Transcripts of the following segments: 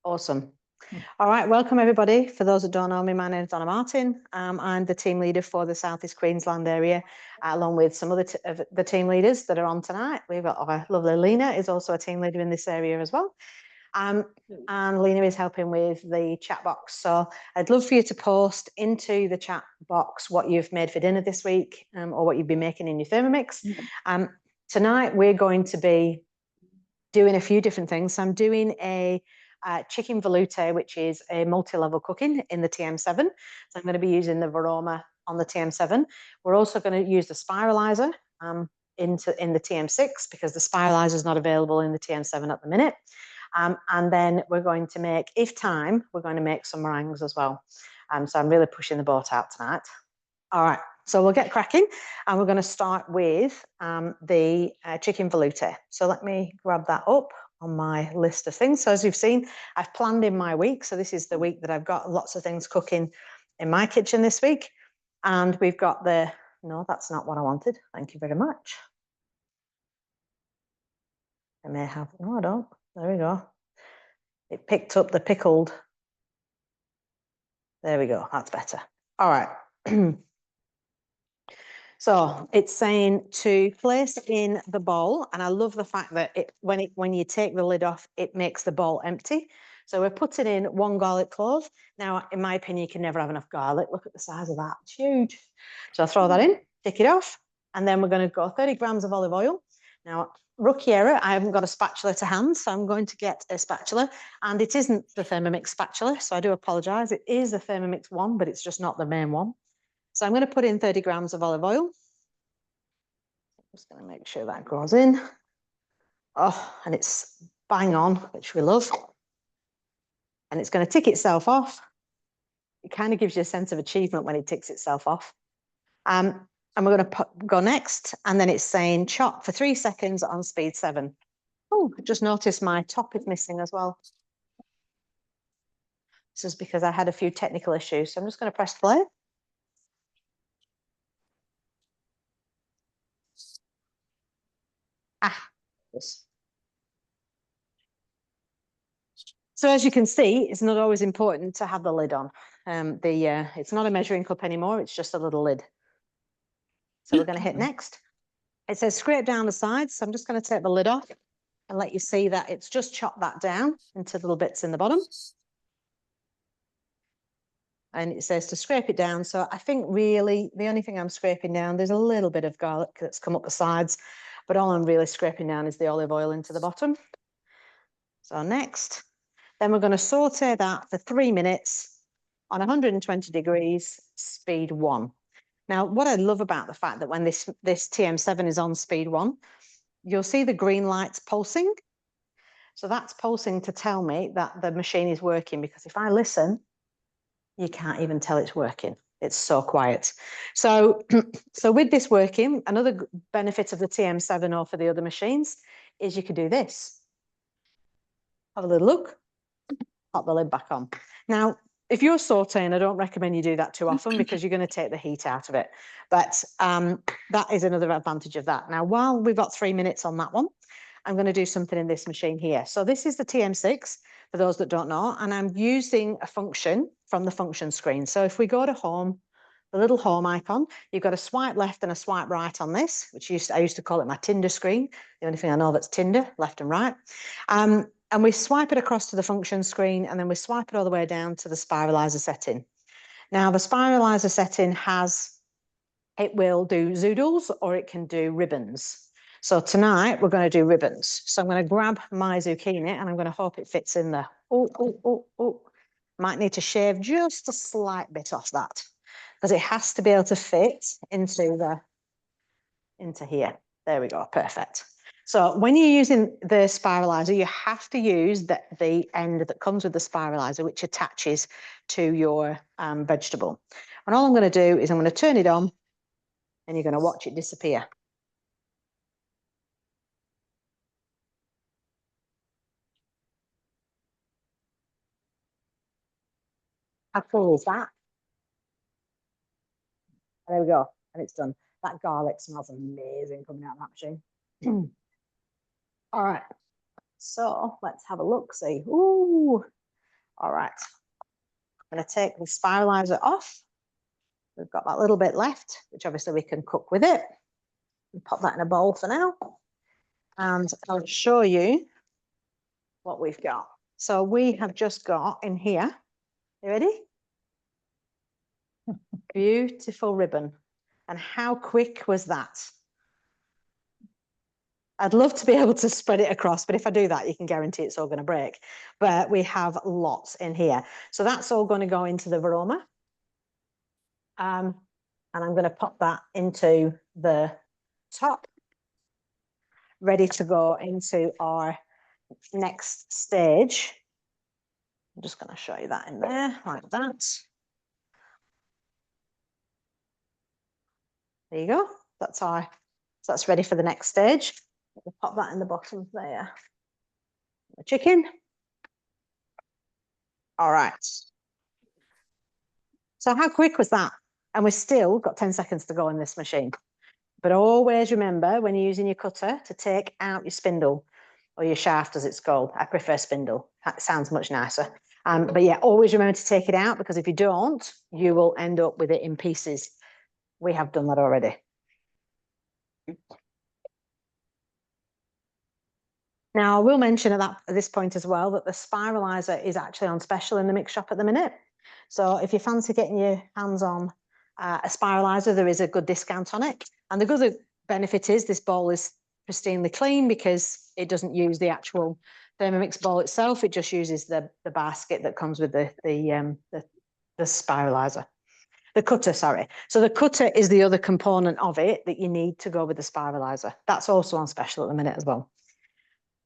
Awesome. All right, welcome everybody. For those that don't know me, my name is Donna Martin. I'm the team leader for the South East Queensland area, along with some other of the team leaders that are on tonight. We've got our lovely Lena is also a team leader in this area as well. And Lena is helping with the chat box. So I'd love for you to post into the chat box what you've made for dinner this week, or what you've been making in your Thermomix. Tonight we're going to be doing a few different things. So I'm doing a chicken velouté, which is a multi-level cooking in the TM7. So I'm going to be using the Varoma on the TM7. We're also going to use the Spiralizer in the TM6 because the Spiralizer is not available in the TM7 at the minute. And then we're going to make, if time, we're going to make some meringues as well. So I'm really pushing the boat out tonight. All right, so we'll get cracking and we're going to start with the chicken velouté. So let me grab that up on my list of things. So as you've seen, I've planned in my week. So this is the week that I've got lots of things cooking in my kitchen this week. And we've got no, that's not what I wanted. Thank you very much. I may have, no, I don't. There we go. It picked up the pickled. There we go. That's better. All right. So it's saying to place in the bowl, and I love the fact that when you take the lid off, it makes the bowl empty. So we're putting in 1 garlic clove. Now, in my opinion, you can never have enough garlic. Look at the size of that. It's huge. So I'll throw that in, take it off, and then we're going to go 30 grams of olive oil. Now, rookie error, I haven't got a spatula to hand, so I'm going to get a spatula, and it isn't the Thermomix spatula, so I do apologise. It is a Thermomix one, but it's just not the main one. So I'm going to put in 30 grams of olive oil. I'm just going to make sure that goes in. Oh, and it's bang on, which we love. And it's going to tick itself off. It kind of gives you a sense of achievement when it ticks itself off. And we're going to go next. And then it's saying chop for 3 seconds on speed 7. Oh, I just noticed my top is missing as well. This is because I had a few technical issues. So I'm just going to press play. Yes. So as you can see, it's not always important to have the lid on. It's not a measuring cup anymore. It's just a little lid. So we're going to hit next. It says scrape down the sides. So I'm just going to take the lid off and let you see that it's just chopped that down into little bits in the bottom. And it says to scrape it down. So I think really the only thing I'm scraping down, there's a little bit of garlic that's come up the sides, but all I'm really scraping down is the olive oil into the bottom. So next, then we're going to saute that for 3 minutes on 120 degrees, speed 1. Now, what I love about the fact that when this TM7 is on speed 1, you'll see the green lights pulsing. So that's pulsing to tell me that the machine is working, because if I listen, you can't even tell it's working. It's so quiet. So, so with this working, another benefit of the TM7 or for the other machines is you can do this. Have a little look, pop the lid back on. Now, if you're sauteing, I don't recommend you do that too often because you're going to take the heat out of it. But that is another advantage of that. Now, while we've got 3 minutes on that one, I'm going to do something in this machine here. So this is the TM6, for those that don't know, and I'm using a function from the function screen. So if we go to home, the little home icon, you've got a swipe left and a swipe right on this, which I used to call it my Tinder screen. The only thing I know that's Tinder, left and right. And we swipe it across to the function screen, and then we swipe it all the way down to the Spiralizer setting. Now, the Spiralizer setting it will do zoodles or it can do ribbons. So tonight we're going to do ribbons. So I'm going to grab my zucchini and I'm going to hope it fits in there. Oh. Might need to shave just a slight bit off that because it has to be able to fit into here. There we go, perfect. So when you're using the Spiralizer, you have to use the end that comes with the Spiralizer, which attaches to your vegetable. And all I'm going to do is I'm going to turn it on and you're going to watch it disappear. How cool is that? There we go, and it's done. That garlic smells amazing coming out of that machine. All right, so let's have a look, see. Ooh, All right. I'm going to take the spiralizer off. We've got that little bit left, which obviously we can cook with it. We'll pop that in a bowl for now. And I'll show you what we've got. So we have just got in here, you ready? Beautiful ribbon. And how quick was that? I'd love to be able to spread it across, but if I do that, you can guarantee it's all going to break. But we have lots in here. So that's all going to go into the varoma. And I'm going to pop that into the top, ready to go into our next stage. I'm just going to show you that in there, like that. There you go. So that's ready for the next stage. We'll pop that in the bottom there. The chicken. All right. So how quick was that? And we've still got 10 seconds to go in this machine. But always remember when you're using your cutter to take out your spindle or your shaft as it's called. I prefer spindle. That sounds much nicer. But yeah, always remember to take it out, because if you don't, you will end up with it in pieces. We have done that already. Now, I will mention at this point as well that the Spiralizer is actually on special in the mix shop at the minute. So if you fancy getting your hands on a Spiralizer, there is a good discount on it. And the good benefit is this bowl is pristinely clean because it doesn't use the actual Thermomix bowl itself. It just uses the basket that comes with the Spiralizer. The cutter, sorry. So the cutter is the other component of it that you need to go with the Spiralizer. That's also on special at the minute as well.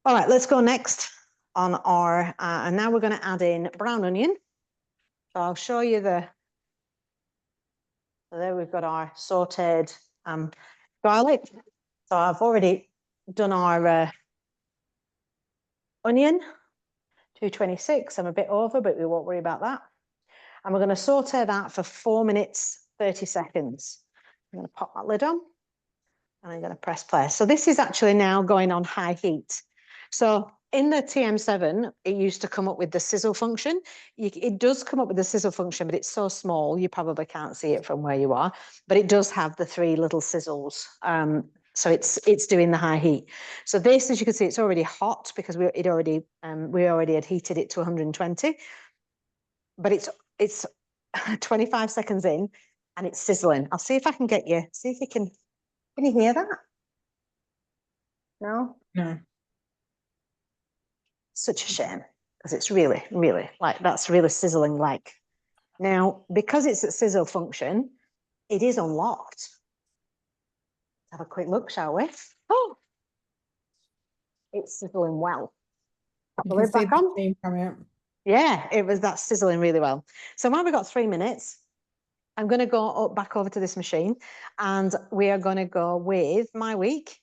All right, let's go next on our, and now we're going to add in brown onion. So I'll show you so there we've got our sauteed garlic. So I've already done our onion, 226. I'm a bit over, but we won't worry about that. And we're going to saute that for 4 minutes, 30 seconds. I'm going to pop that lid on and I'm going to press play. So this is actually now going on high heat. So in the TM7, it used to come up with the sizzle function. It does come up with the sizzle function, but it's so small, you probably can't see it from where you are. But it does have the 3 little sizzles. So it's doing the high heat. So this, as you can see, it's already hot because we already had heated it to 120. But it's 25 seconds in and it's sizzling. I'll see if I can get you. See if you can you hear that? No? No. Such a shame, because it's really, really, like, that's really sizzling like. Now, because it's at sizzle function, it is unlocked. Let's have a quick look, shall we? Oh, it's sizzling well. Pop the lid back on. Yeah, that's sizzling really well. So now we've got 3 minutes. I'm going to go back over to this machine and we are going to go with my week.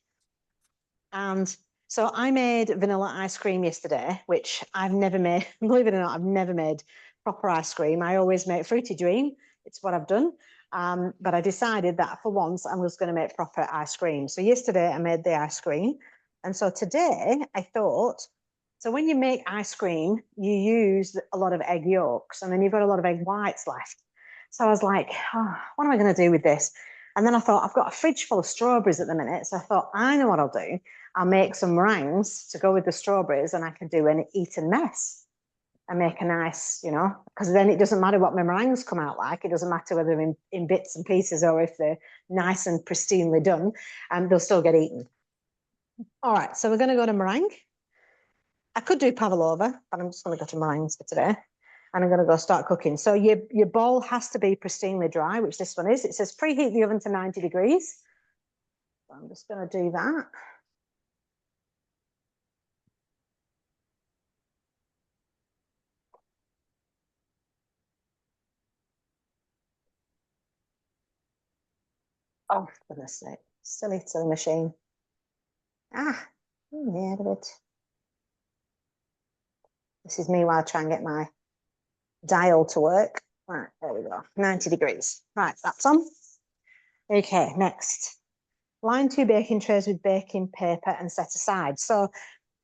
And so I made vanilla ice cream yesterday, which I've never made. Believe it or not, I've never made proper ice cream. I always make Fruity Dream. It's what I've done. But I decided that for once I was going to make proper ice cream. So yesterday I made the ice cream. And so today I thought, so when you make ice cream, you use a lot of egg yolks and then you've got a lot of egg whites left. So I was like, oh, what am I going to do with this? And then I thought, I've got a fridge full of strawberries at the minute. So I thought, I know what I'll do. I'll make some meringues to go with the strawberries and I can do an eat and mess and make a nice, because then it doesn't matter what my meringues come out like. It doesn't matter whether they're in bits and pieces or if they're nice and pristinely done, and they'll still get eaten. All right, so we're going to go to meringue. I could do pavlova, but I'm just going to go to meringues for today. And I'm going to go start cooking. So your bowl has to be pristinely dry, which this one is. It says preheat the oven to 90 degrees. So I'm just going to do that. Oh, for goodness sake. Silly machine. Ah, yeah, a bit. This is me while I try and get my dial to work. Right, there we go. 90 degrees. Right, that's on. Okay, next. Line 2 baking trays with baking paper and set aside. So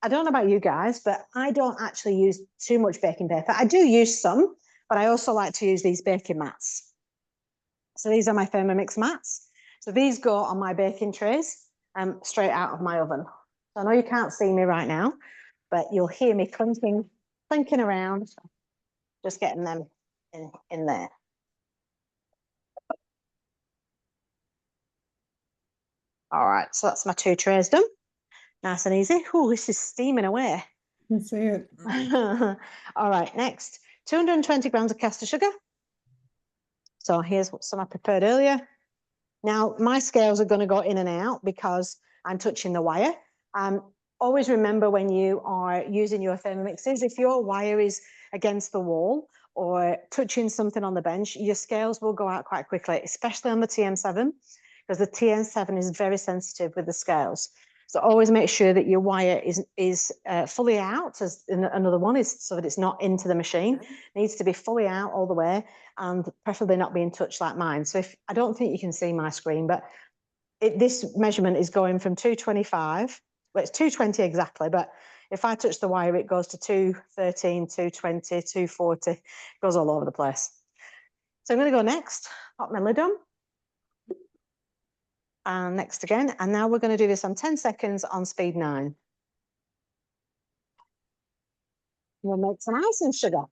I don't know about you guys, but I don't actually use too much baking paper. I do use some, but I also like to use these baking mats. So these are my Thermomix mats. So these go on my baking trays straight out of my oven. So I know you can't see me right now, but you'll hear me clinking around, just getting them in there. All right, so that's my 2 trays done. Nice and easy. Oh, this is steaming away. I can see it. All right, next, 220 grams of caster sugar. So here's some I prepared earlier. Now, my scales are going to go in and out because I'm touching the wire. Always remember when you are using your Thermomixes, if your wire is against the wall or touching something on the bench, your scales will go out quite quickly, especially on the TM7, because the TM7 is very sensitive with the scales. So always make sure that your wire is fully out, as another one is, so that it's not into the machine. It needs to be fully out all the way and preferably not being touched like mine. So if I don't think you can see my screen, but this measurement is going from 225. Well, it's 220 exactly, but if I touch the wire, it goes to 213, 220, 240, it goes all over the place. So I'm going to go next, pop my lid on. And next again, and now we're going to do this on 10 seconds on speed 9. We'll make some icing sugar.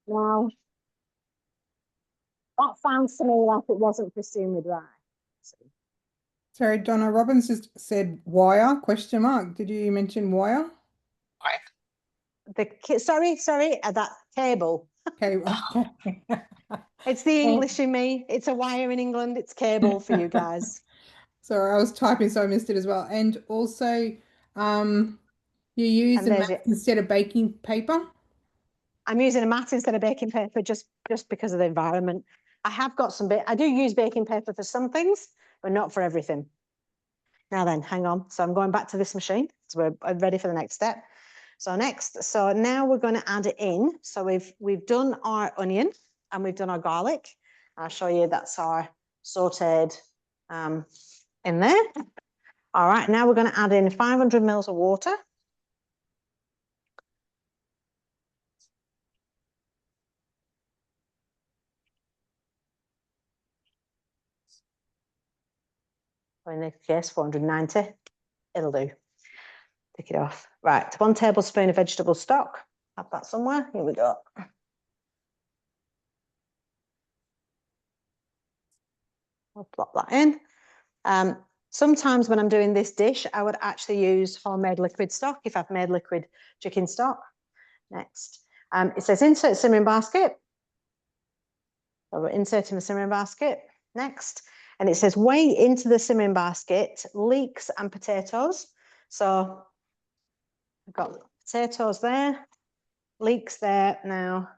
Now, that sounds to me like it wasn't extremely dry. Sorry, Donna Robbins just said wire, question mark. Did you mention wire? Sorry, that cable. Okay. It's the English in me. It's a wire in England. It's cable for you guys. Sorry, I was typing, so I missed it as well. And also, you use a mat instead of baking paper? I'm using a mat instead of baking paper just because of the environment. I have got some I do use baking paper for some things, but not for everything. Now then, hang on. So I'm going back to this machine. So we're ready for the next step. So now we're going to add it in. So we've done our onion and we've done our garlic. I'll show you that's our sauteed in there. All right, now we're going to add in 500 mils of water. In this case, 490. It'll do. Take it off. Right, 1 tablespoon of vegetable stock. Have that somewhere. Here we go. I'll plop that in. Sometimes when I'm doing this dish, I would actually use homemade liquid stock if I've made liquid chicken stock. Next, it says insert simmering basket. So we're inserting the simmering basket. Next, and it says weigh into the simmering basket leeks and potatoes. So I've got potatoes there, leeks there. Now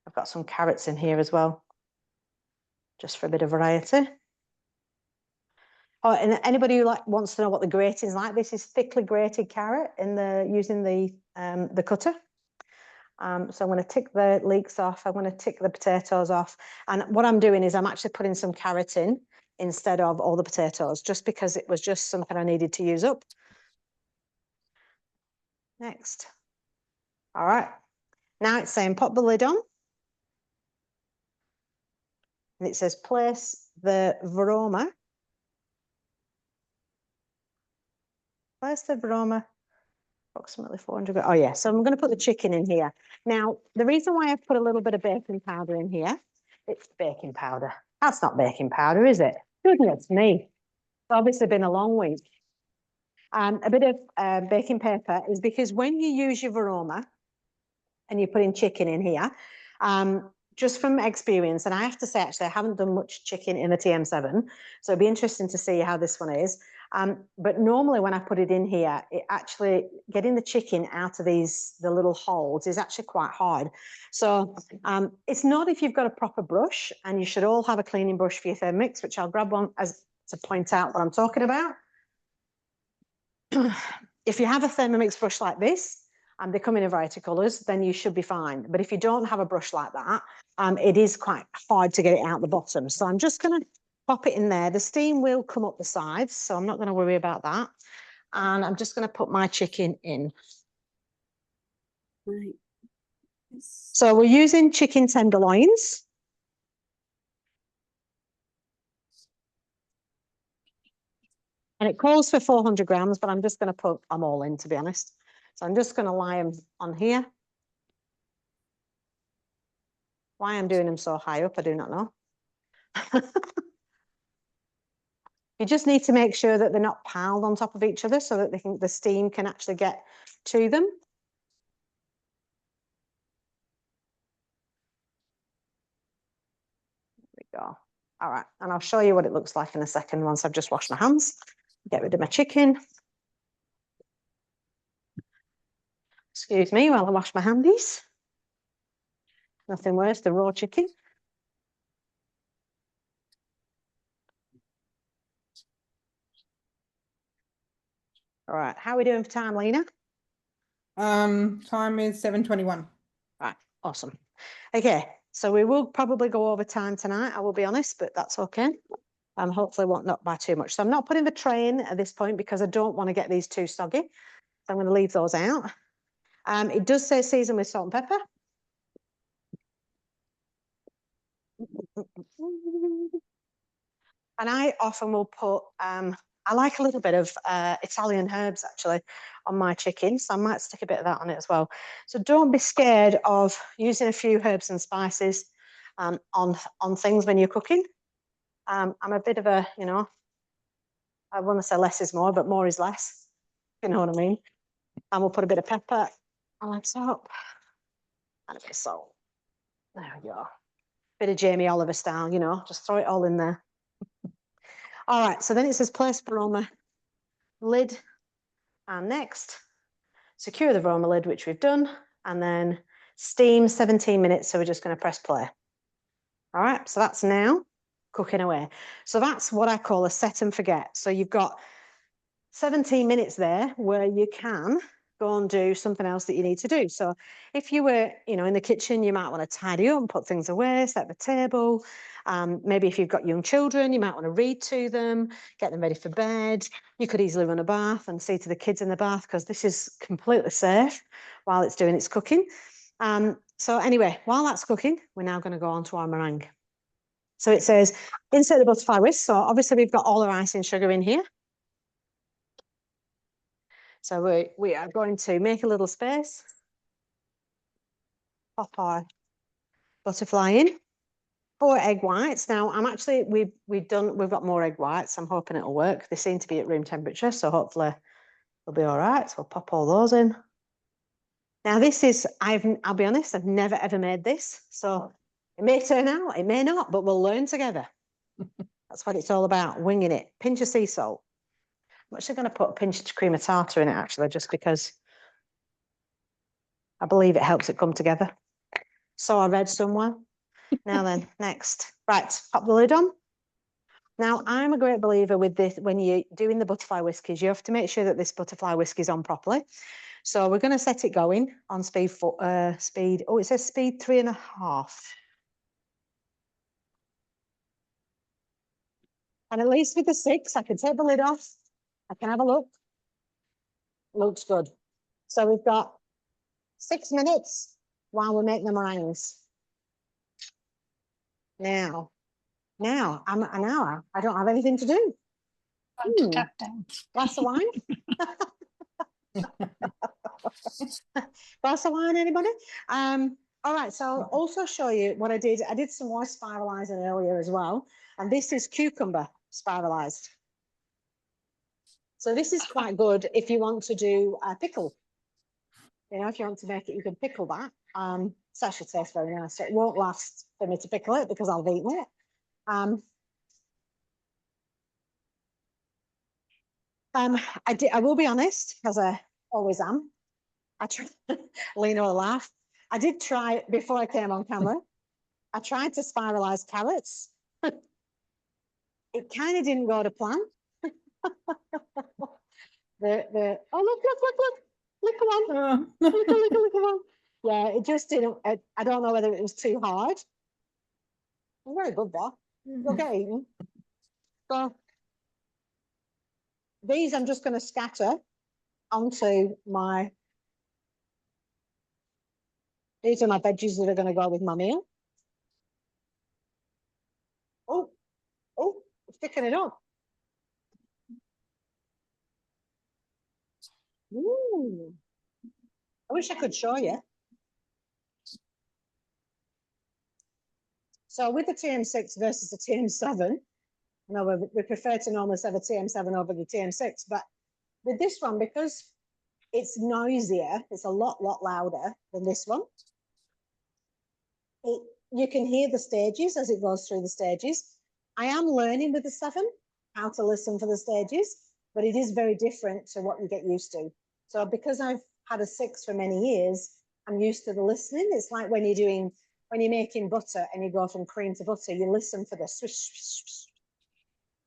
I've got some carrots in here as well, just for a bit of variety. Oh, and anybody who wants to know what the grating is like, this is thickly grated carrot using the cutter. So I'm going to tick the leeks off. I'm going to tick the potatoes off. And what I'm doing is I'm actually putting some carrot in instead of all the potatoes, just because it was just something I needed to use up. Next. All right. Now it's saying pop the lid on. And it says place the varoma. Place the varoma. Approximately 400 grams. Oh yeah, so I'm going to put the chicken in here. Now, the reason why I've put a little bit of baking powder in here, it's baking powder. That's not baking powder, is it? Goodness me. It's obviously been a long week. A bit of baking paper is because when you use your varoma and you're putting chicken in here, just from experience, and I have to say, actually, I haven't done much chicken in the TM7, so it'd be interesting to see how this one is. But normally when I put it in here, it actually, getting the chicken out of the little holes is actually quite hard. So it's not if you've got a proper brush, and you should all have a cleaning brush for your Thermomix, which I'll grab one to point out what I'm talking about. If you have a Thermomix brush like this, and they come in a variety of colours, then you should be fine. But if you don't have a brush like that, it is quite hard to get it out the bottom. So I'm just going to pop it in there. The steam will come up the sides, so I'm not going to worry about that. And I'm just going to put my chicken in. Right. So we're using chicken tenderloins. And it calls for 400 grams, but I'm just going to put them all in, to be honest. So I'm just going to lie them on here. Why I'm doing them so high up, I do not know. You just need to make sure that they're not piled on top of each other so that the steam can actually get to them. There we go. All right, and I'll show you what it looks like in a second once I've just washed my hands. Get rid of my chicken. Excuse me while I wash my handies. Nothing worse than raw chicken. All right, how are we doing for time, Lena? Time is 7:21. Right, awesome. Okay, so we will probably go over time tonight, I will be honest, but that's okay. Hopefully won't not by too much. So I'm not putting the tray in at this point because I don't want to get these too soggy. So I'm going to leave those out. It does say season with salt and pepper. And I often will put, I like a little bit of Italian herbs actually on my chicken. So I might stick a bit of that on it as well. So don't be scared of using a few herbs and spices on things when you're cooking. I'm a bit of a, you know, I want to say less is more, but more is less. You know what I mean? And we'll put a bit of pepper on top and a bit of salt. There we go. Bit of Jamie Oliver style, you know, just throw it all in there. All right, so then it says place Varoma lid. And next, secure the Varoma lid, which we've done, and then steam 17 minutes. So we're just going to press play. All right, so that's now cooking away. So that's what I call a set and forget. So you've got 17 minutes there where you can go and do something else that you need to do. So if you were, you know, in the kitchen, you might want to tidy up and put things away, set the table. Maybe if you've got young children, you might want to read to them, get them ready for bed. You could easily run a bath and see to the kids in the bath because this is completely safe while it's doing its cooking. So anyway, while that's cooking, we're now going to go on to our meringue. So it says, insert the butterfly whisk. So obviously we've got all our icing sugar in here. So we are going to make a little space, pop our butterfly in, 4 egg whites. Now I'm actually, we've got more egg whites. I'm hoping it'll work. They seem to be at room temperature, so hopefully they'll be all right. So we'll pop all those in. Now this is, I'll be honest, I've never ever made this. So it may turn out, it may not, but we'll learn together. That's what it's all about, winging it. Pinch of sea salt. I'm actually going to put a pinch of cream of tartar in it actually, just because I believe it helps it come together. So I read somewhere. Now then, next. Right, pop the lid on. Now, I'm a great believer with this, when you're doing the butterfly whiskies, you have to make sure that this butterfly whisk is on properly. So we're going to set it going on speed, oh, it says speed 3.5. And at least with the 6, I can take the lid off. I can have a look. Looks good. So we've got 6 minutes while we make the meringues. Now, I'm an hour. I don't have anything to do. Glass of wine? Glass of wine, anybody? All right, so I'll also show you what I did. I did some more spiralizing earlier as well. And this is cucumber spiralized. So this is quite good if you want to do a pickle. You know, if you want to make it, you can pickle that. It's actually tastes very nice. So it won't last for me to pickle it because I've eaten it. I will be honest, as I always am. Lena will laugh. I did try before I came on camera. I tried to spiralize carrots. It kind of didn't go to plan. Look one. Look one. Yeah, it just didn't. I don't know whether it was too hard. Very good though. Okay. So these I'm just going to scatter onto my, these are my veggies that are going to go with my meal. Oh, sticking it up. Ooh. I wish I could show you. So with the TM6 versus the TM7, we prefer to normally have a TM7 over the TM6, but with this one, because it's noisier, it's a lot louder than this one. You can hear the stages as it goes through the stages. I am learning with the 7 how to listen for the stages, but it is very different to what you get used to. So because I've had a 6 for many years, I'm used to the listening. It's like when you're making butter and you go from cream to butter, you listen for the swish, swish, swish.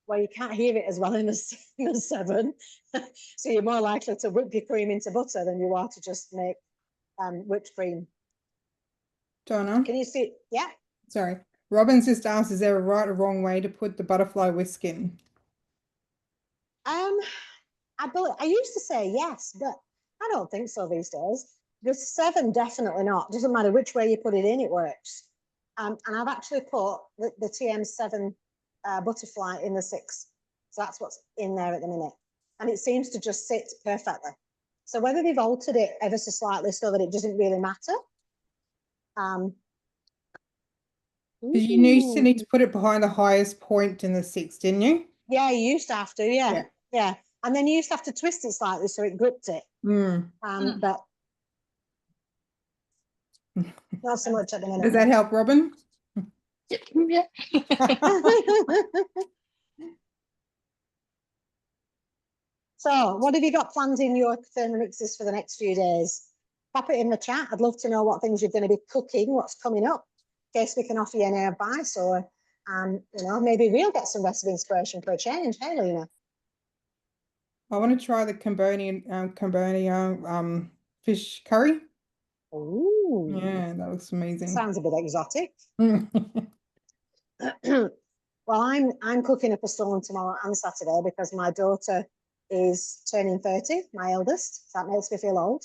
Well, you can't hear it as well in the 7. So you're more likely to whip your cream into butter than you are to just make whipped cream. Donna? Can you see? Yeah. Sorry. Robin's just asked, is there a right or wrong way to put the butterfly whisk in? I used to say yes, but I don't think so these days. The 7, definitely not. Doesn't matter which way you put it in, it works. And I've actually put the TM7 butterfly in the 6. So that's what's in there at the minute. And it seems to just sit perfectly. So whether they've altered it ever so slightly so that it doesn't really matter. You used to need to put it behind the highest point in the 6, didn't you? Yeah, you used to have to, yeah. And then you used to have to twist it slightly so it gripped it. But not so much at the minute. Does that help, Robin? Yeah. So, what have you got planned in your Thermomixes for the next few days? Pop it in the chat. I'd love to know what things you're going to be cooking, what's coming up, in case we can offer you any advice, or maybe we'll get some recipe inspiration for a change. Hey, Lena. I want to try the Cambodian fish curry. Ooh. Yeah, that looks amazing. Sounds a bit exotic. Well, I'm cooking up a storm tomorrow and Saturday because my daughter is turning 30, my eldest. So that makes me feel old.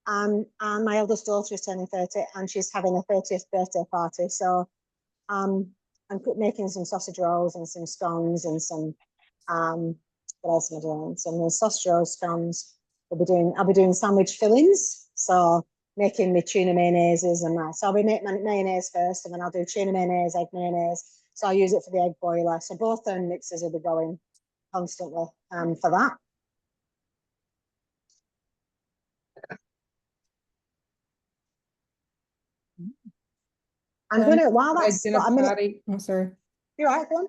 And my eldest daughter is turning 30 and she's having a 30th birthday party. So I'm making some sausage rolls and some scones and some what else am I doing? Some sausage rolls, scones. I'll be doing sandwich fillings. So making my tuna mayonnaises and that. So I'll be making my mayonnaise first and then I'll do tuna mayonnaise, egg mayonnaise. So I'll use it for the egg boiler. So both mixers will be going constantly for that. I'm gonna while that's dinner party. I'm sorry. You're right, Glenn.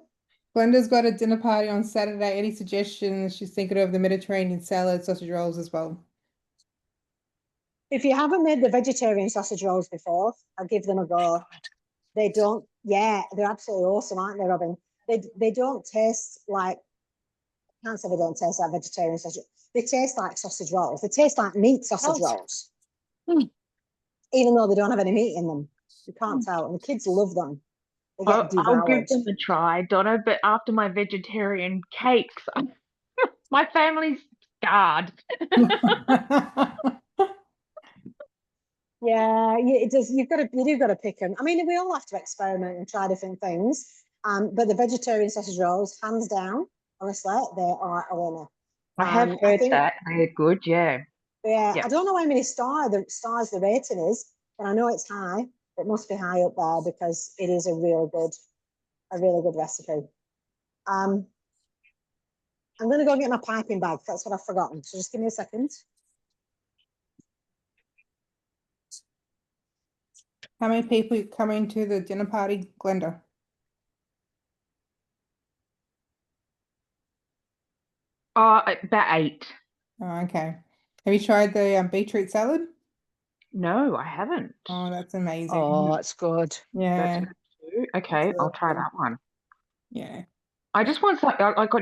Glenda's got a dinner party on Saturday. Any suggestions? She's thinking of the Mediterranean salad, sausage rolls as well. If you haven't made the vegetarian sausage rolls before, I'll give them a go. They don't, yeah, they're absolutely awesome, aren't they, Robin? They don't taste like, I can't say they don't taste like vegetarian sausage. They taste like sausage rolls. They taste like meat sausage rolls. Even though they don't have any meat in them. You can't tell. And the kids love them. They get devoured. I'll give them a try, Donna, but after my vegetarian cakes, my family's scarred. Yeah, it does. You do got to pick them. I mean, we all have to experiment and try different things. But the vegetarian sausage rolls, hands down, honestly, they are a winner. I have heard that they're good. Yeah. Yeah. I don't know how many stars the rating is, but I know it's high. It must be high up there because it is a really good recipe. I'm going to go get my piping bag. That's what I've forgotten. So just give me a second. How many people are coming to the dinner party, Glenda? About 8. Oh, okay. Have you tried the beetroot salad? No, I haven't. Oh, that's amazing. Oh, it's good. Yeah. That's good too. Okay, I'll try that one. Yeah. I just want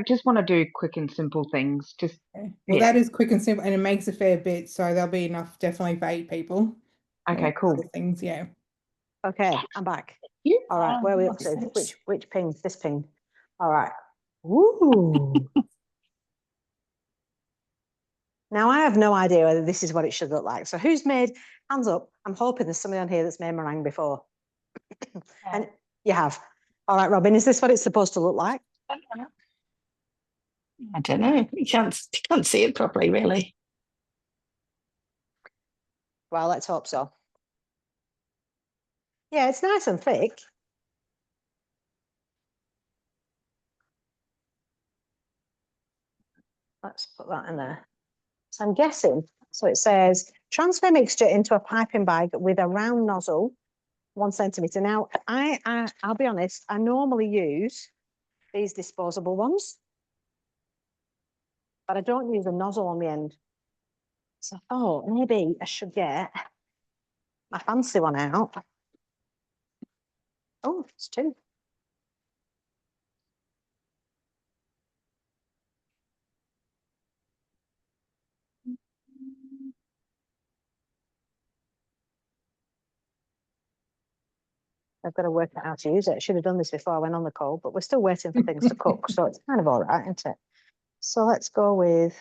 just want to do quick and simple things. Just well, that is quick and simple, and it makes a fair bit, so there'll be enough definitely for 8 people. Okay, cool. Things, yeah. Okay, I'm back. All right, where are we up to? Which ping? This ping. All right. Ooh. Now, I have no idea whether this is what it should look like. So who's made, hands up, I'm hoping there's somebody on here that's made meringue before. And you have. All right, Robin, is this what it's supposed to look like? I don't know. You can't see it properly, really. Well, let's hope so. Yeah, it's nice and thick. Let's put that in there. So I'm guessing, so it says, transfer mixture into a piping bag with a round nozzle, 1 centimetre. Now, I'll be honest, I normally use these disposable ones, but I don't use a nozzle on the end. So I thought maybe I should get my fancy one out. Oh, it's 2. I've got to work out how to use it. I should have done this before I went on the call, but we're still waiting for things to cook, so it's kind of all right, isn't it? So let's go with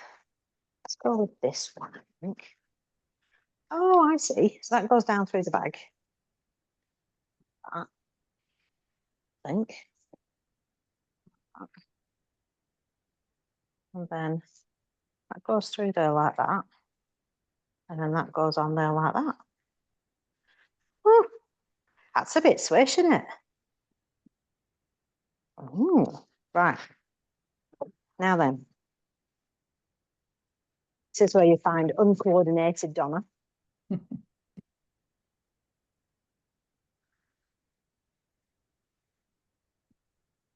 this one, I think. Oh, I see. So that goes down through the bag. I think. And then that goes through there like that. And then that goes on there like that. Woo, that's a bit swish, isn't it? Ooh, right. Now then. This is where you find uncoordinated Donna.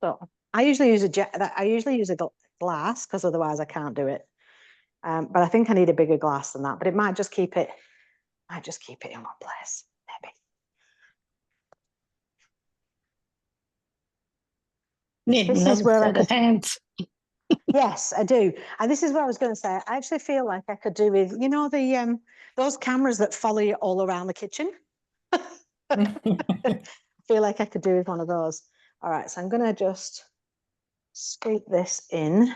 So I usually use a glass because otherwise I can't do it. But I think I need a bigger glass than that. But it might just keep it in one place, maybe. Need This is where I could. Hands. Yes, I do. And this is what I was going to say. I actually feel like I could do with, the those cameras that follow you all around the kitchen. I feel like I could do with one of those. All right, so I'm going to just scoop this in.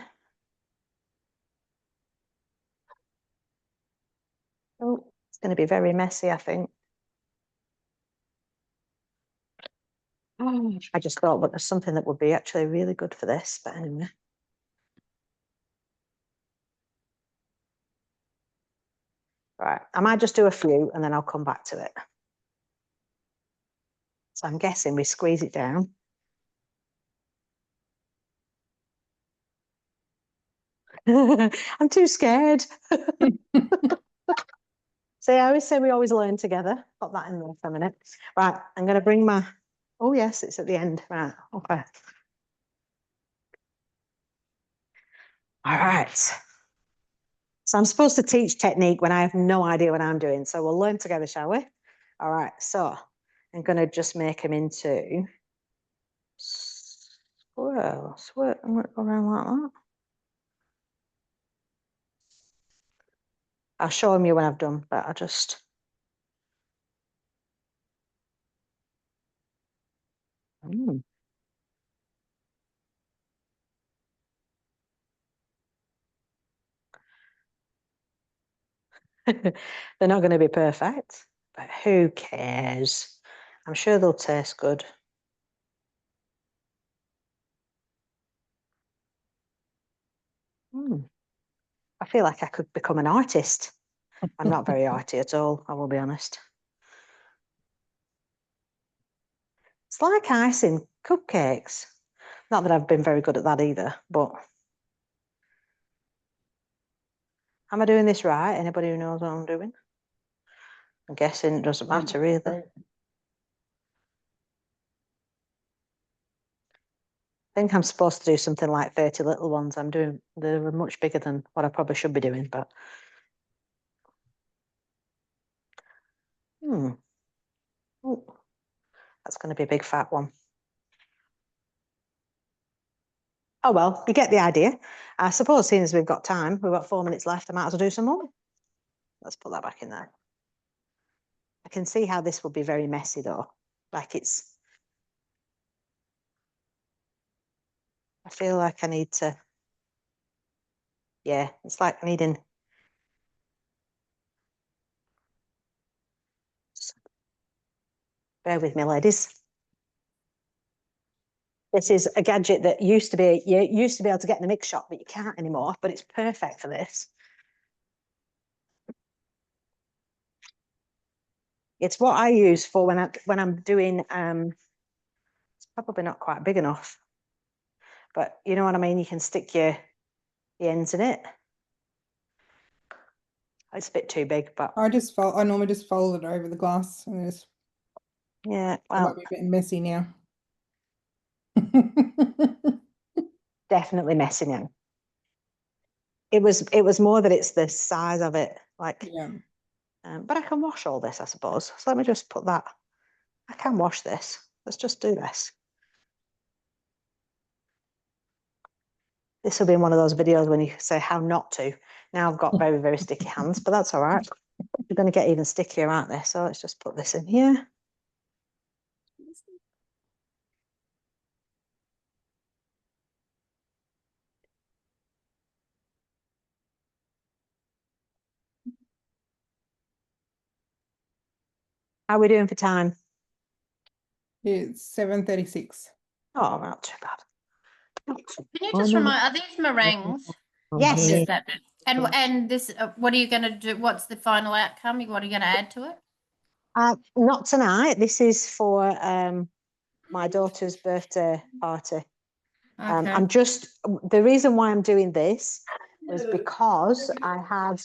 Oh, it's going to be very messy, I think. I just thought, but there's something that would be actually really good for this. But anyway. Right, I might just do a few and then I'll come back to it. So I'm guessing we squeeze it down. I'm too scared. See, I always say we always learn together. Put that in there for a minute. Right, I'm going to bring my... Oh, yes, it's at the end. Right, okay. All right. So I'm supposed to teach technique when I have no idea what I'm doing. So we'll learn together, shall we? All right, so I'm going to just make them into... Swirl. I'm going to go around like that. I'll show them you when I've done, but I'll just... They're not going to be perfect, but who cares? I'm sure they'll taste good. I feel like I could become an artist. I'm not very arty at all, I will be honest. It's like icing cupcakes. Not that I've been very good at that either, but am I doing this right? Anybody who knows what I'm doing? I'm guessing it doesn't matter really. I think I'm supposed to do something like 30 little ones. They're much bigger than what I probably should be doing, but ooh, that's going to be a big fat one. Oh, well, you get the idea. I suppose, seeing as we've got time, we've got 4 minutes left, I might as well do some more. Let's put that back in there. I can see how this will be very messy, though. Like it's... I feel like I need to, yeah, it's like needing. Bear with me, ladies. This is a gadget that you used to be able to get in the mix shop, but you can't anymore, but it's perfect for this. It's what I use for when I'm doing, it's probably not quite big enough, but you know what I mean? You can stick the ends in it. It's a bit too big, but I normally just fold it over the glass and just, yeah, it well, might be a bit messy now. definitely messing in. It was more that it's the size of it, like, Yeah. but I can wash all this, I suppose. So let me just put that. I can wash this. Let's just do this. This will be in one of those videos when you say how not to. Now I've got very, very sticky hands, but that's all right. You're going to get even stickier, aren't they? So let's just put this in here. How are we doing for time? It's 7:36. Oh, not too bad. Not too Can you just remind, are these meringues? Yes. Or is that bit? And this, what are you going to do? What's the final outcome? What are you going to add to it? Not tonight. This is for my daughter's birthday party. Okay. I'm just, the reason why I'm doing this was because I had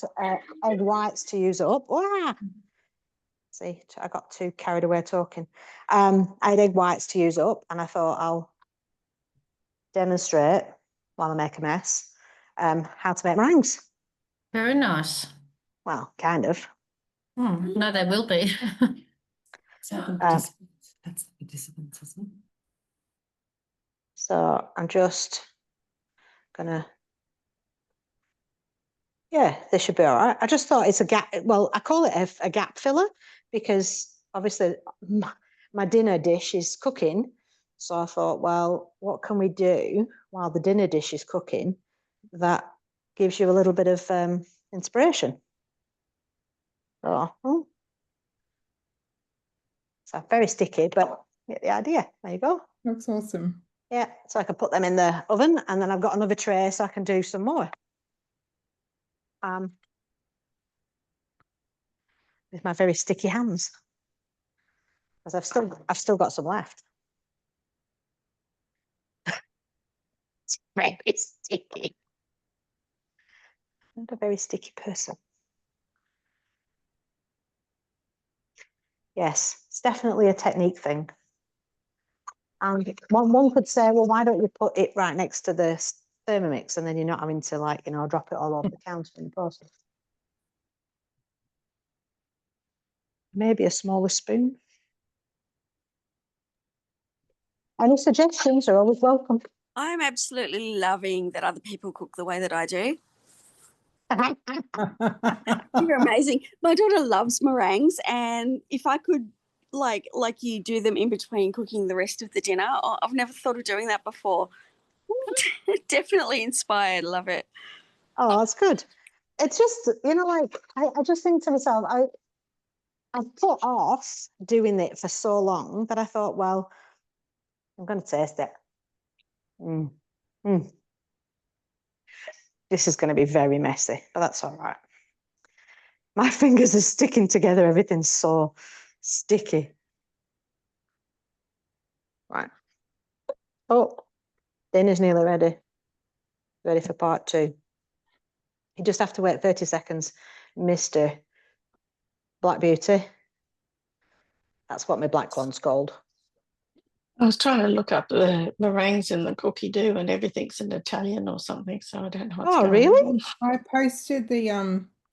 egg whites to use up. Wow. See, I got too carried away talking. I had egg whites to use up, and I thought I'll demonstrate while I make a mess how to make meringues. Very nice. Well, kind of. No, they will be. So the participants, that's the participants, isn't it? So I'm just gonna, yeah, this should be all right. I just thought it's a gap. Well, I call it a gap filler because obviously my dinner dish is cooking. So I thought, well, what can we do while the dinner dish is cooking that gives you a little bit of inspiration? So, so very sticky, but you get the idea. There you go. Looks awesome. Yeah, so I can put them in the oven, and then I've got another tray so I can do some more. With my very sticky hands, because I've still got some left. It's very sticky. I'm not a very sticky person. Yes, it's definitely a technique thing. And one could say, well, why don't you put it right next to the Thermomix, and then you're not having to, like, you know, drop it all over the counter in the process. Maybe a smaller spoon. Any suggestions are always welcome. I'm absolutely loving that other people cook the way that I do. You're amazing. My daughter loves meringues, and if I could like you do them in between cooking the rest of the dinner, I've never thought of doing that before. Definitely inspired. Love it. Oh, that's good. It's just, you know, like I just think to myself, I've put off doing it for so long that I thought, well, I'm going to taste it. This is going to be very messy, but that's all right. My fingers are sticking together. Everything's so sticky. Right. Oh, dinner's nearly ready. Ready for part 2. You just have to wait 30 seconds, Mr. Black Beauty. That's what my black one's called. I was trying to look up the meringues in the cookie dough, and everything's in Italian or something, so I don't know what's Oh, going really? on. I posted the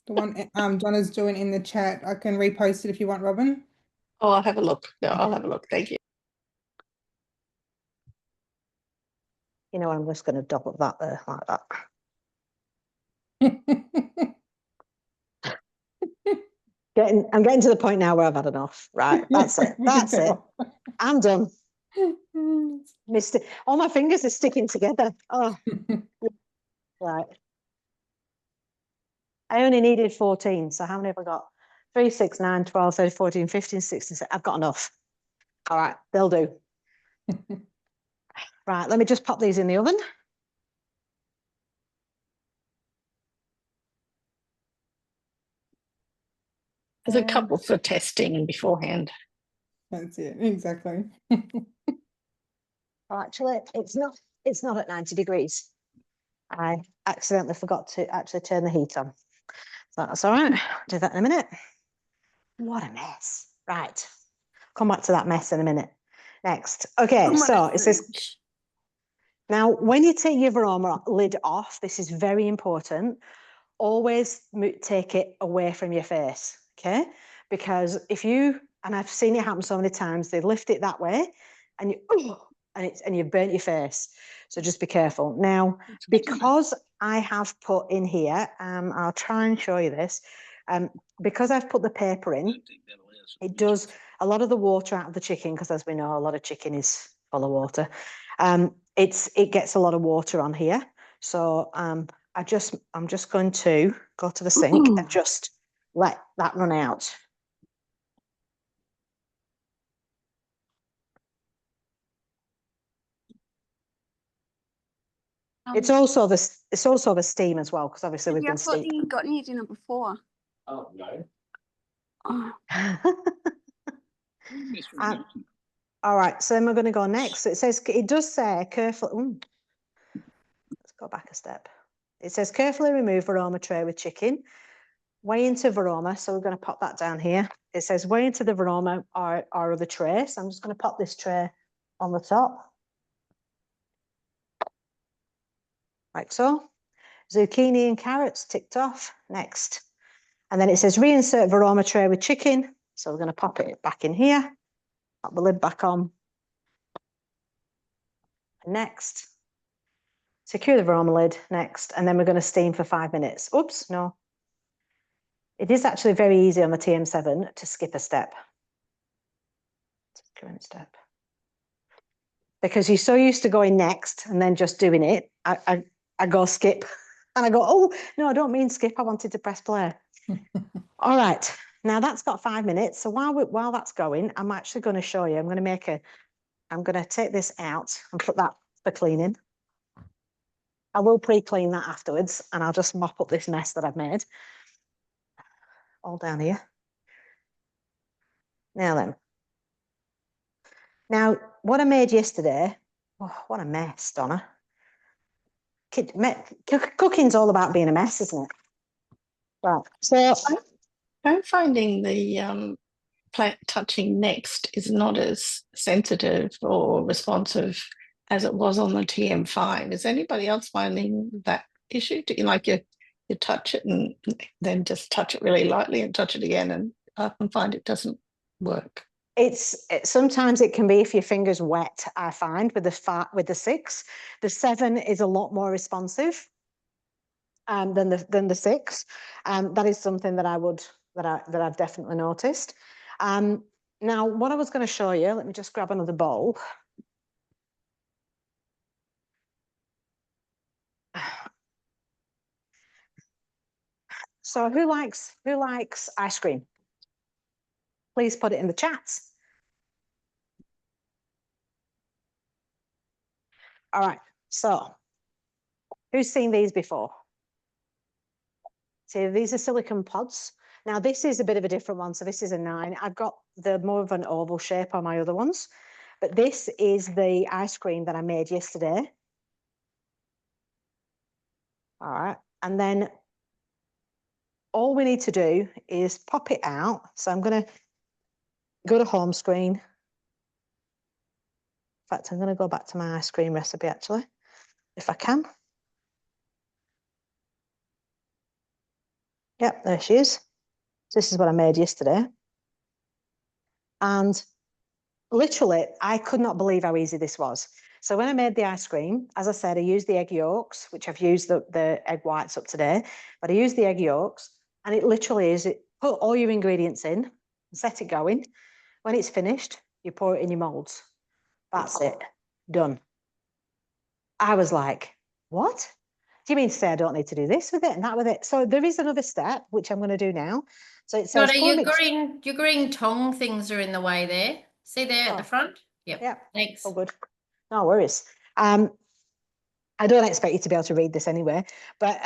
one Donna's doing in the chat. I can repost it if you want, Robin. Oh, I'll have a look. No, I'll have a look. Thank you. You know, I'm just going to double that there like that. I'm getting to the point now where I've had enough. Right, that's it. That's it. I'm done. Missed it. All my fingers are sticking together. Oh, right. I only needed 14. So how many have I got? 3, 6, 9, 12, 13, 14, 15, 16. I've got enough. All right, they'll do. Right, let me just pop these in the oven. There's a couple for testing beforehand. That's it, exactly. Well, actually, it's not at 90 degrees. I accidentally forgot to actually turn the heat on. So that's all right. Do that in a minute. What a mess. Right. Come back to that mess in a minute. Next. Okay, so it says, now when you take your varoma lid off, this is very important. Always take it away from your face, okay? Because if you, and I've seen it happen so many times, they lift it that way and you've burnt your face. So just be careful. Now, because I have put in here, I'll try and show you this. Because I've put the paper in, it does a lot of the water out of the chicken, because as we know, a lot of chicken is full of water. It gets a lot of water on here. So I'm just going to go to the sink and just let that run out. It's also the steam as well, because obviously we've been steaming. You got any dinner before? Oh, no. Oh. All right, so then we're going to go next. So it does say carefully. Let's go back a step. It says carefully remove varoma tray with chicken. Weigh into varoma. So we're going to pop that down here. It says weigh into the varoma or other tray. So I'm just going to pop this tray on the top. Like so. Zucchini and carrots ticked off. Next. And then it says reinsert varoma tray with chicken. So we're going to pop it back in here. Pop the lid back on. Next. Secure the varoma lid. Next. And then we're going to steam for 5 minutes. Oops, no. It is actually very easy on the TM7 to skip a step. Current step. Because you're so used to going next and then just doing it, I go skip. And I go, oh, no, I don't mean skip. I wanted to press play. All right. Now that's got 5 minutes. So while that's going, I'm actually going to show you. I'm going to take this out and put that for cleaning. I will pre-clean that afterwards, and I'll just mop up this mess that I've made. All down here. Now then. Now, what I made yesterday, oh, what a mess, Donna. Cooking's all about being a mess, isn't it? Right, so I'm finding the plant touching next is not as sensitive or responsive as it was on the TM5. Is anybody else finding that issue? Do you like you touch it and then just touch it really lightly and touch it again, and I often find it doesn't work? Sometimes it can be if your finger's wet. I find with the 6, the 7 is a lot more responsive than the 6. That is something that I've definitely noticed. Now, what I was going to show you, let me just grab another bowl. So who likes ice cream? Please put it in the chat. All right, so who's seen these before? So these are silicone pods. Now this is a bit of a different one. So this is a 9. I've got the more of an oval shape on my other ones, but this is the ice cream that I made yesterday. All right, and then all we need to do is pop it out. So I'm going to go to home screen. In fact, I'm going to go back to my ice cream recipe actually, if I can. Yep, there she is. So this is what I made yesterday. And literally, I could not believe how easy this was. So when I made the ice cream, as I said, I used the egg yolks, which I've used the egg whites up today, but I used the egg yolks, and it literally is, put all your ingredients in, set it going. When it's finished, you pour it in your molds. That's it. Done. I was like, what? Do you mean to say I don't need to do this with it and that with it? So there is another step, which I'm going to do now. So it says... Donna, your green tong things are in the way there. See there at the front? Yep. Yeah. Thanks. Oh, good. No worries. I don't expect you to be able to read this anyway, but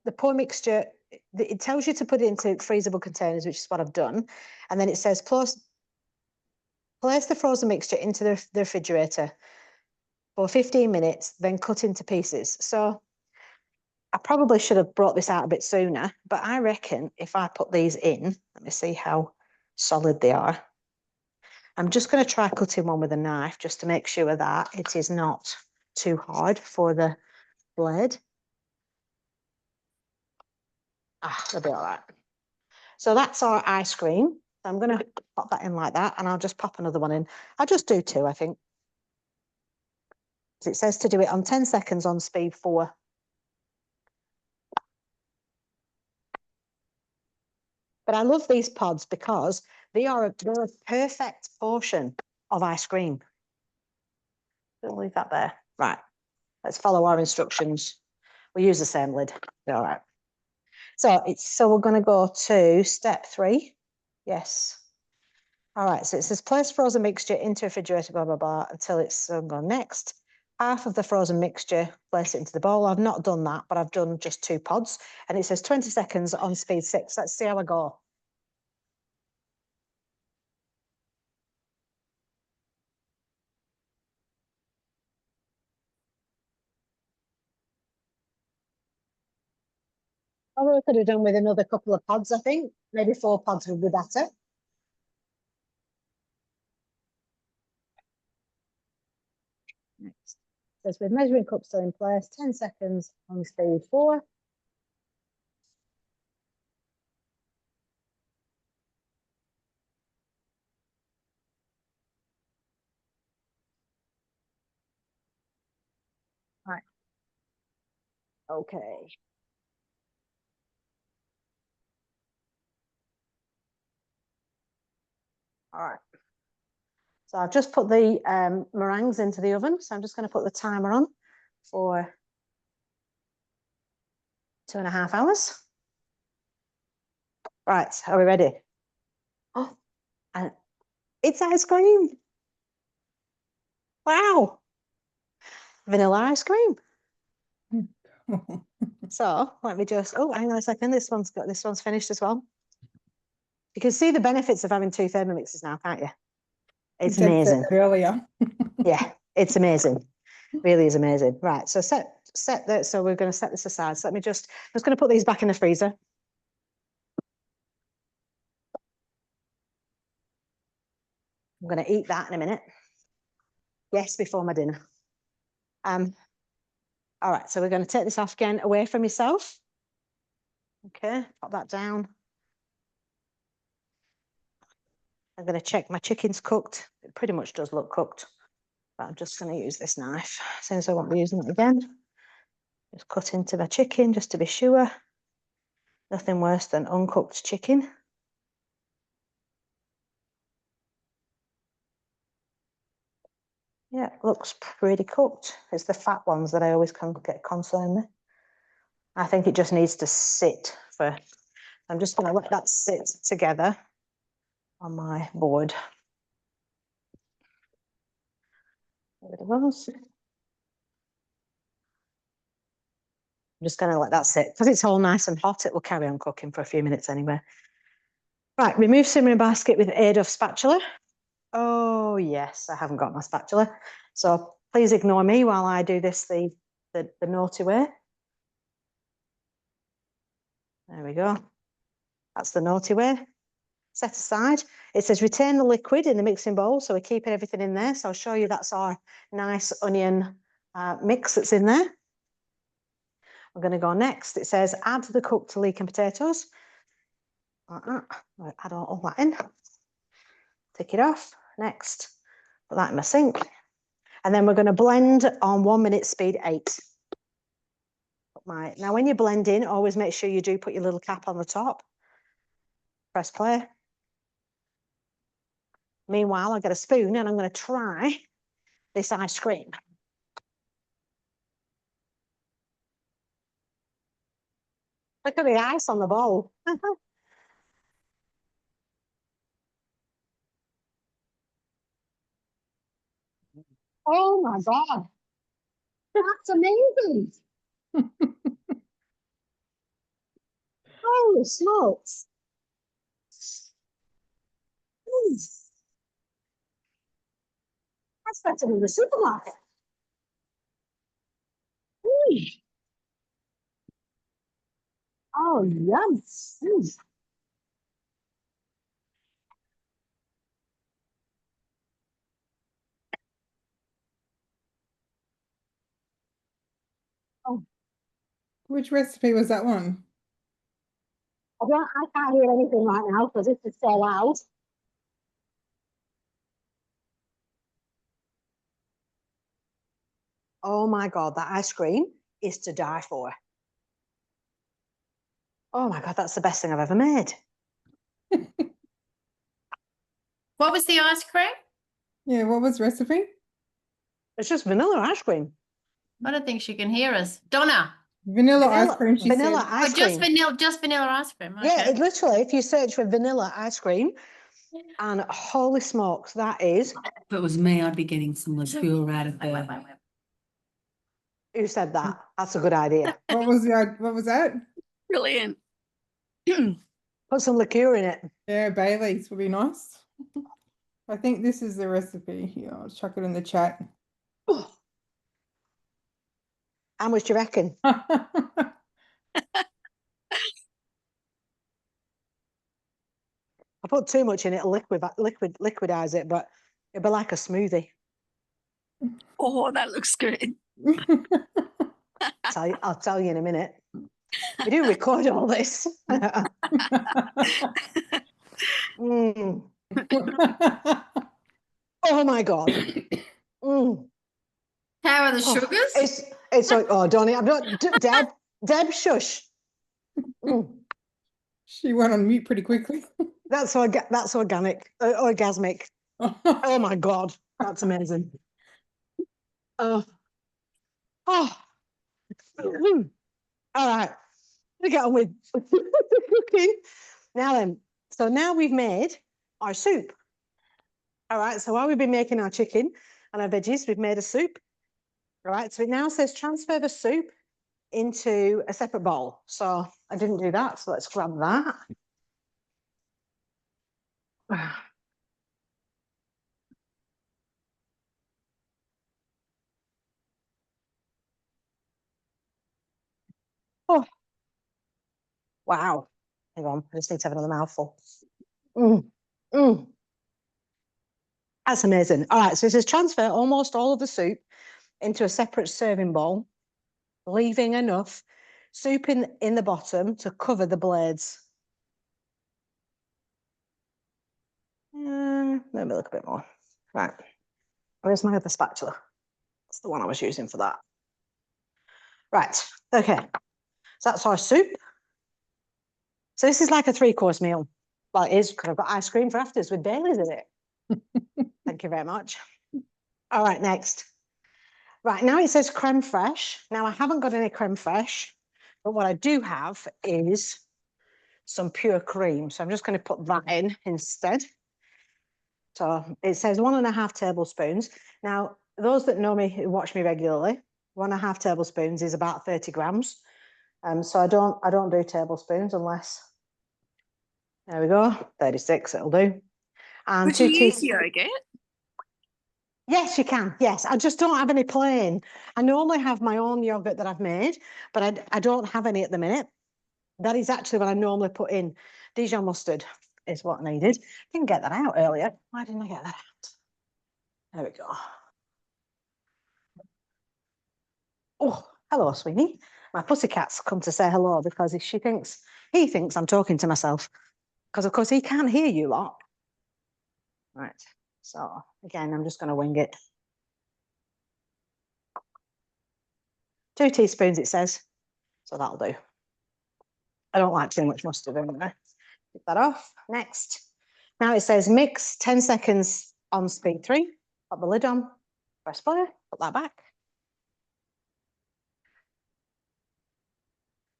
the pour mixture, it tells you to put it into freezable containers, which is what I've done. And then it says, place the frozen mixture into the refrigerator for 15 minutes, then cut into pieces. So I probably should have brought this out a bit sooner, but I reckon if I put these in, let me see how solid they are. I'm just going to try cutting one with a knife just to make sure that it is not too hard for the blade. They'll be all right. So that's our ice cream. I'm going to pop that in like that, and I'll just pop another one in. I'll just do 2, I think. It says to do it on 10 seconds on speed 4. But I love these pods because they're a perfect portion of ice cream. Don't leave that there. Right. Let's follow our instructions. We'll use the same lid. All right. So we're going to go to step 3. Yes. All right. So it says place frozen mixture into refrigerator, blah, blah, blah, until it's gone next. Half of the frozen mixture, place it into the bowl. I've not done that, but I've done just 2 pods. And it says 20 seconds on speed 6. Let's see how I go. Probably could have done with another couple of pods, I think. Maybe 4 pods would be better. Next. Says with measuring cup still in place, 10 seconds on speed 4. Right. Okay. All right. So I've just put the meringues into the oven. So I'm just going to put the timer on for 2.5 hours. Right. Are we ready? Oh, and it's ice cream. Wow. Vanilla ice cream. So let me just, oh, hang on a second. This one's finished as well. You can see the benefits of having 2 Thermomixes now, can't you? It's amazing. Earlier. Yeah, it's amazing. Really is amazing. Right, so set that. So we're going to set this aside. So I'm just going to put these back in the freezer. I'm going to eat that in a minute. Yes, before my dinner. All right, so we're going to take this off again, away from yourself. Okay, pop that down. I'm going to check my chicken's cooked. It pretty much does look cooked, but I'm just going to use this knife since I won't be using it again. Just cut into my chicken just to be sure. Nothing worse than uncooked chicken. Yeah, looks pretty cooked. It's the fat ones that I always get concerned with. I think it just needs to sit for, I'm just going to let that sit together on my board. There it was. I'm just going to let that sit because it's all nice and hot. It will carry on cooking for a few minutes anyway. Right, remove simmering basket with aid of spatula. Oh yes, I haven't got my spatula. So please ignore me while I do this the naughty way. There we go. That's the naughty way. Set aside. It says retain the liquid in the mixing bowl. So we're keeping everything in there. So I'll show you that's our nice onion mix that's in there. We're going to go next. It says add the cooked leek and potatoes. Like that. Right, add all that in. Take it off. Next. Put that in my sink. And then we're going to blend on 1 minute speed 8. Now, when you blend in, always make sure you do put your little cap on the top. Press play. Meanwhile, I've got a spoon and I'm going to try this ice cream. Look at the ice on the bowl. Oh my God. That's amazing. Holy smokes. That's better than the supermarket. Oh, yum. Oh. Which recipe was that one? I can't hear anything right now because this is so loud. Oh my God, that ice cream is to die for. Oh my God, that's the best thing I've ever made. What was the ice cream? Yeah, what was recipe? It's just vanilla ice cream. I don't think she can hear us. Donna. Vanilla ice cream, she vanilla said. ice cream. Just vanilla ice cream. Okay. Yeah, it literally, if you search for vanilla ice cream, and holy smokes, that is. If it was me, I'd be getting some liqueur out of there. Who said that? That's a good idea. What was that? Brilliant. Put some liqueur in it. Yeah, Bailey's would be nice. I think this is the recipe here. I'll chuck it in the chat. Oh. How much do you reckon? I put too much in it, liquidize it, but it'd be like a smoothie. Oh, that looks good. I'll tell you in a minute. We do record all this. Mm. Oh my God. Mm. How are the sugars? It's like, oh, Donnie, I'm not, Deb, shush. Mm. She went on mute pretty quickly. That's organic, orgasmic. Oh my God, that's amazing. Oh. Mm. All right, we get on with cooking. Now then, so now we've made our soup. All right, so while we've been making our chicken and our veggies, we've made a soup. All right, so it now says transfer the soup into a separate bowl. So I didn't do that, so let's grab that. Oh, wow. Hang on, I just need to have another mouthful. That's amazing. All right, so it says transfer almost all of the soup into a separate serving bowl, leaving enough soup in the bottom to cover the blades. Maybe look a bit more. Right, where's my other spatula? That's the one I was using for that. Right, okay. So that's our soup. So this is like a 3-course meal. Well, it is because I've got ice cream for afters with Baileys in it. Thank you very much. All right, next. Right, now it says creme fraiche. Now I haven't got any creme fraiche, but what I do have is some pure cream. So I'm just going to put that in instead. So it says 1.5 tablespoons. Now, those that know me, who watch me regularly, 1.5 tablespoons is about 30 grams. So I don't do tablespoons unless, there we go, 36, it'll do. And Would you use yogurt? Yes, you can. Yes, I just don't have any plain. I normally have my own yogurt that I've made, but I don't have any at the minute. That is actually what I normally put in. Dijon mustard is what I needed. I didn't get that out earlier. Why didn't I get that out? There we go. Oh, hello, Sweeney. My pussycat's come to say hello because he thinks I'm talking to myself. Because of course he can't hear you lot. Right. So again, I'm just going to wing it. 2 teaspoons, it says. So that'll do. I don't like too much mustard anyway. Take that off. Next. Now it says mix 10 seconds on speed 3. Put the lid on. Press play, put that back.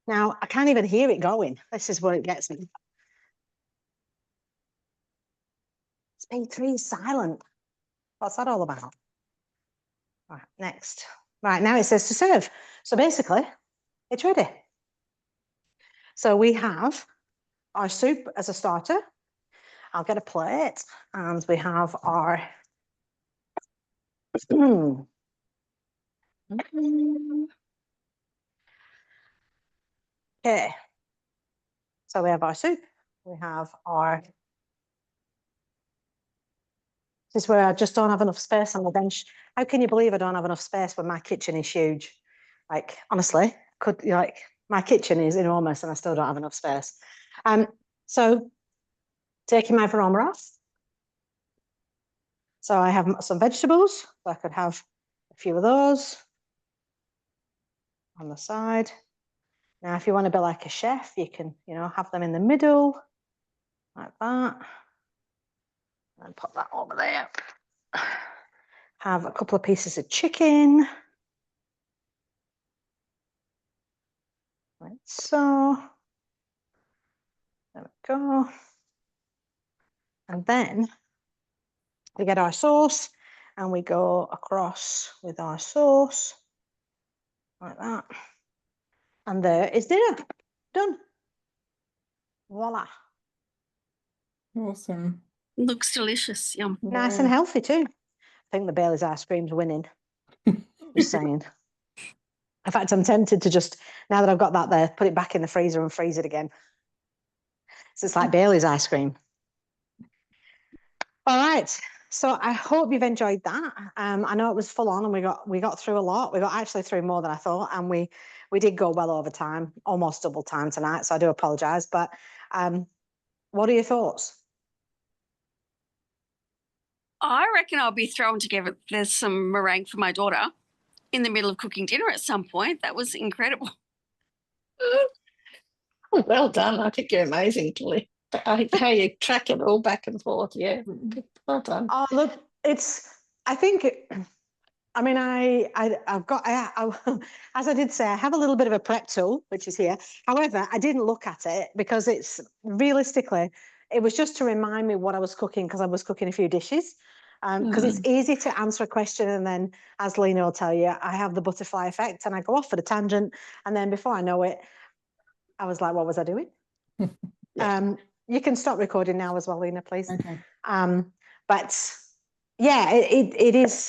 Now, I can't even hear it going. This is where it gets me. Speed 3 is silent. What's that all about? Right, next. Right, now it says to serve. So basically, it's ready. So we have our soup as a starter. I'll get a plate, and we have our okay. So we have our soup. We have our. This is where I just don't have enough space on the bench. How can you believe I don't have enough space when my kitchen is huge? Like, honestly, my kitchen is enormous and I still don't have enough space. So taking my aroma off. So I have some vegetables. So I could have a few of those on the side. Now, if you want to be like a chef, you can, have them in the middle like that. And put that over there. Have a couple of pieces of chicken. Like so. There we go. And then we get our sauce and we go across with our sauce like that. And there is dinner. Done. Voila. Awesome. Looks delicious. Yum. Nice and healthy too. I think the Bailey's ice cream's winning. Just saying. In fact, I'm tempted to just, now that I've got that there, put it back in the freezer and freeze it again. So it's like Bailey's ice cream. All right. So I hope you've enjoyed that. I know it was full on and we got through a lot. We got actually through more than I thought, and we did go well over time, almost double time tonight. So I do apologize. But what are your thoughts? I reckon I'll be throwing together some meringue for my daughter in the middle of cooking dinner at some point. That was incredible. Oh, well done. I think you're amazing, Tilly. How you track it all back and forth. Yeah, well done. Oh, look, I think, I mean, I've got, as I did say, I have a little bit of a prep tool, which is here. However, I didn't look at it because it's realistically, it was just to remind me what I was cooking, because I was cooking a few dishes. Because it's easy to answer a question and then, as Lena will tell you, I have the butterfly effect and I go off at a tangent, and then before I know it, I was like, what was I doing? Yeah. You can stop recording now as well, Lena, please. Okay. But yeah, it is